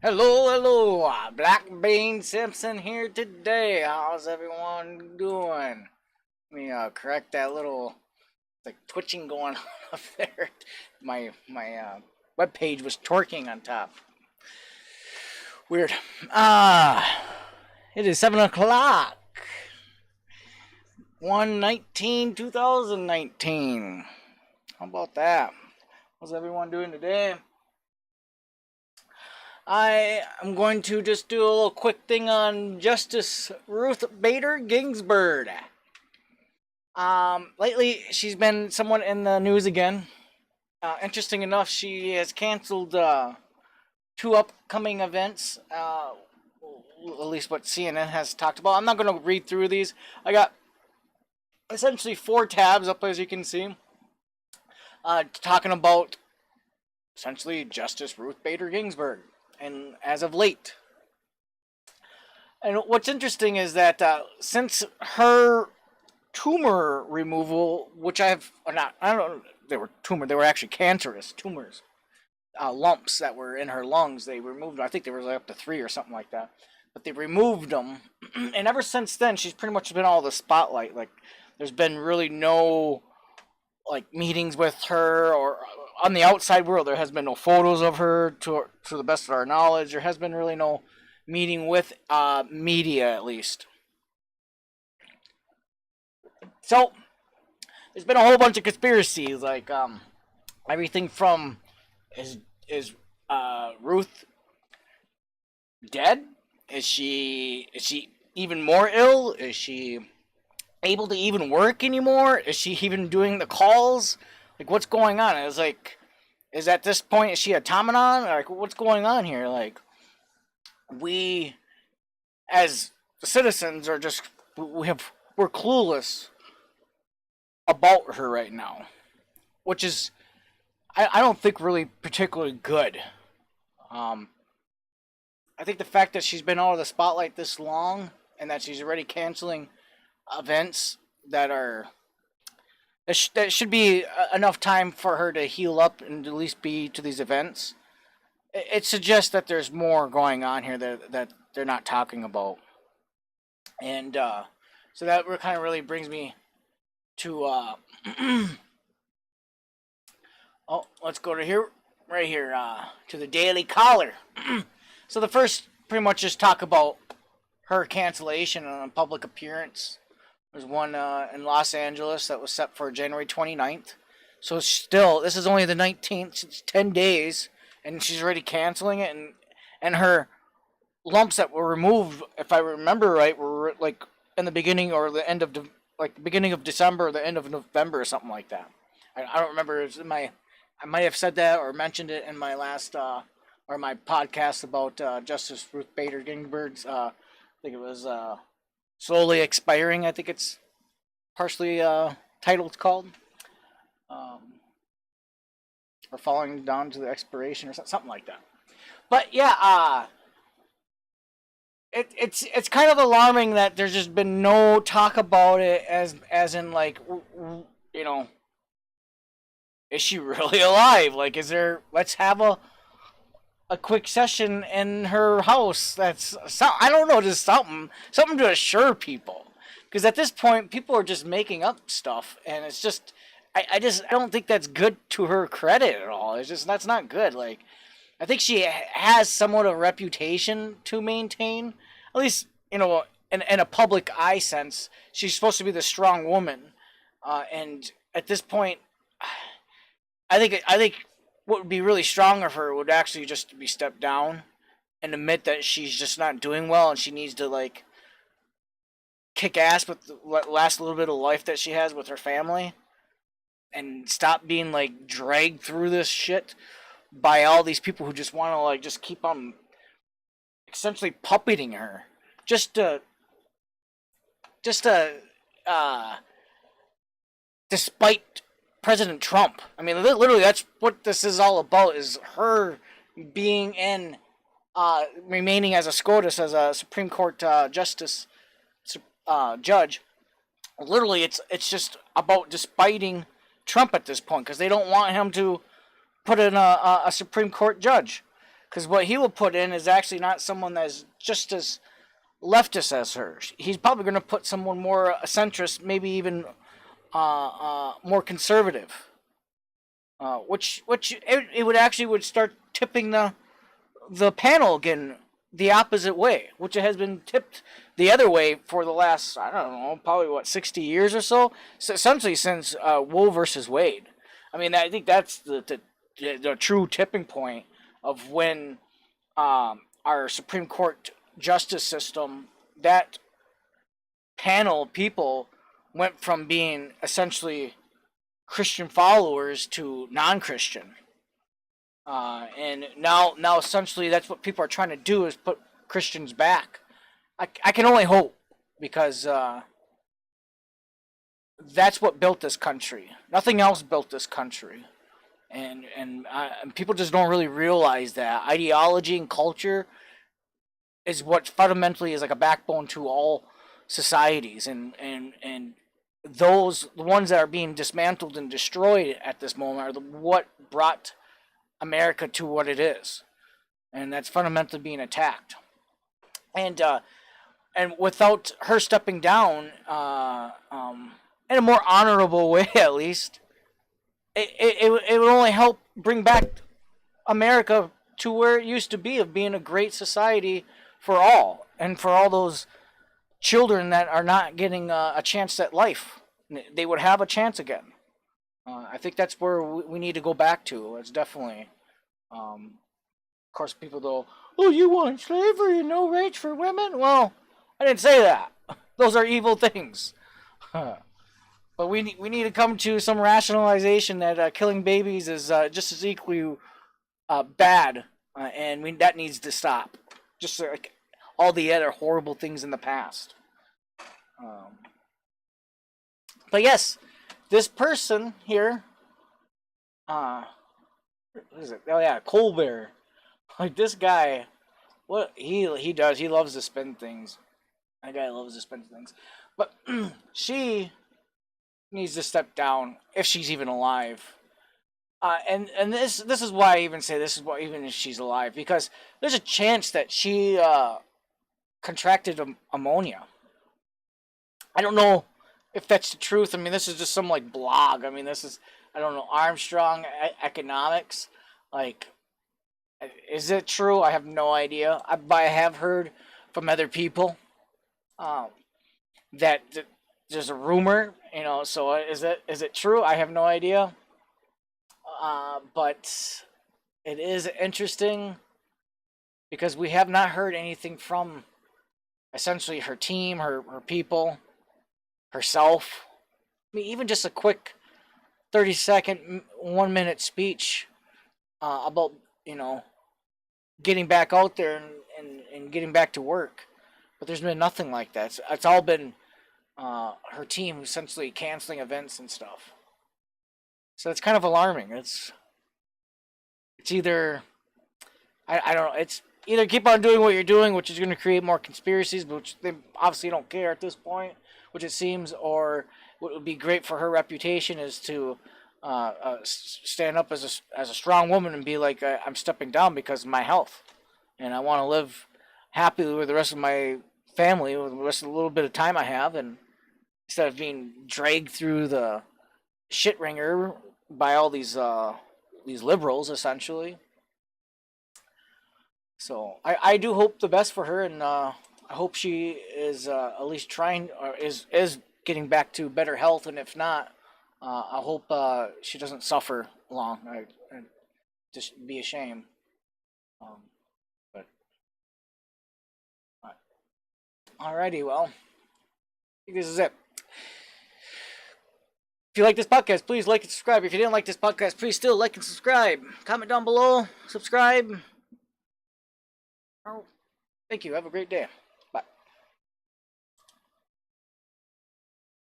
Hello, Black Bean Simpson here today. How's everyone doing? Let me correct that little like twitching going on up there. My web page was twerking on top. Weird. It is 7 o'clock. 1/19/2019. How about that? How's everyone doing today? I am going to just do a little quick thing on Justice Ruth Bader Ginsburg. Lately, she's been somewhat in the news again. Interesting enough, she has canceled two upcoming events, at least what CNN has talked about. I'm not going to read through these. I got essentially 4 tabs up, as you can see, talking about essentially Justice Ruth Bader Ginsburg. And as of late. And what's interesting is that since her tumor removal, which I don't know, they were actually cancerous tumors, lumps that were in her lungs, they removed, I think there was like up to 3 or something like that. But they removed them, and ever since then, she's pretty much been all the spotlight. Like, there's been really no, like, meetings with her, or on the outside world, there has been no photos of her, to the best of our knowledge. There has been really no meeting with media, at least. So, there's been a whole bunch of conspiracies, like everything from is Ruth dead? Is she even more ill? Is she able to even work anymore? Is she even doing the calls? Like, what's going on? It's like, is at this point, is she a automaton? Like, what's going on here? Like, we, as citizens, are just, we're clueless about her right now. Which is, I don't think really particularly good. I think the fact that she's been out of the spotlight this long, and that she's already canceling events that are... That should be enough time for her to heal up and at least be to these events. It suggests that there's more going on here that they're not talking about. And so that kind of really brings me to... oh, let's go to here, right here, to the Daily Caller. So the first pretty much just talk about her cancellation on a public appearance. There's one in Los Angeles that was set for January 29th. So still, this is only the 19th. It's 10 days, and she's already canceling it. And her lumps that were removed, if I remember right, were like in the beginning or the end of the beginning of December or the end of November or something like that. I don't remember. It was I might have said that or mentioned it in my last or my podcast about Justice Ruth Bader Ginsburg's. I think it was. Slowly Expiring, I think it's partially titled called. Or Falling Down to the Expiration or something like that. But yeah, it's kind of alarming that there's just been no talk about it as in like, you know, is she really alive? Like, is there, let's have a quick session in her house. That's I don't know, just something to assure people, because at this point people are just making up stuff, and it's just I don't think that's good to her credit at all. It's just, that's not good. Like, I think she has somewhat of a reputation to maintain, at least, you know, in a public eye sense. She's supposed to be the strong woman, and at this point, I think what would be really strong of her would actually just be step down and admit that she's just not doing well, and she needs to, like, kick ass with the last little bit of life that she has with her family, and stop being, like, dragged through this shit by all these people who just want to, like, just keep on essentially puppeting her just to despite President Trump. I mean, literally, that's what this is all about, is her being in, remaining as a SCOTUS, as a Supreme Court judge. Literally, it's just about despiting Trump at this point, because they don't want him to put in a Supreme Court judge. Because what he will put in is actually not someone that's just as leftist as her. He's probably going to put someone more centrist, maybe even more conservative. It would actually would start tipping the panel again the opposite way, which it has been tipped the other way for the last, I don't know, probably 60 years or so. So essentially since Roe versus Wade. I mean, I think that's the true tipping point of when our Supreme Court justice system, that panel of people went from being essentially Christian followers to non-Christian. And now essentially that's what people are trying to do, is put Christians back. I can only hope, because that's what built this country. Nothing else built this country. And people just don't really realize that ideology and culture is what fundamentally is like a backbone to all societies, and those, the ones that are being dismantled and destroyed at this moment, are what brought America to what it is, and that's fundamentally being attacked. And without her stepping down in a more honorable way, at least, it would only help bring back America to where it used to be, of being a great society for all, and for all those children that are not getting a chance at life. They would have a chance again. I think that's where we need to go back to. It's definitely, of course, people go, "Oh, you want slavery and no rights for women?" Well, I didn't say that. Those are evil things. But we need to come to some rationalization that killing babies is just as equally bad, and that needs to stop. Just like all the other horrible things in the past. But yes, this person here, what is it? Oh yeah, Colbert. Like, this guy, what he does, he loves to spin things. That guy loves to spin things. But she needs to step down, if she's even alive. And this is why I even say this is why, even if she's alive, because there's a chance that she contracted ammonia. I don't know if that's the truth. I mean, this is just some like blog. I mean, this is, I don't know, Armstrong Economics. Like, is it true? I have no idea. But I have heard from other people that there's a rumor. So is it true? I have no idea. But it is interesting, because we have not heard anything from essentially her team, her people, herself. I mean, even just a quick 30-second, 1-minute speech about, getting back out there and getting back to work. But there's been nothing like that. It's all been her team essentially canceling events and stuff. So it's kind of alarming. It's either, I don't know, it's either keep on doing what you're doing, which is going to create more conspiracies, which they obviously don't care at this point, which it seems, or what would be great for her reputation is to stand up as a strong woman and be like, I'm stepping down because of my health, and I want to live happily with the rest of my family, with the rest of the little bit of time I have, and instead of being dragged through the shit ringer by all these liberals, essentially. So I do hope the best for her, and I hope she is at least trying, or is getting back to better health, and if not, I hope she doesn't suffer long. I just be a shame. But alrighty, well, I think this is it. If you like this podcast, please like and subscribe. If you didn't like this podcast, please still like and subscribe. Comment down below. Subscribe. Oh, thank you. Have a great day.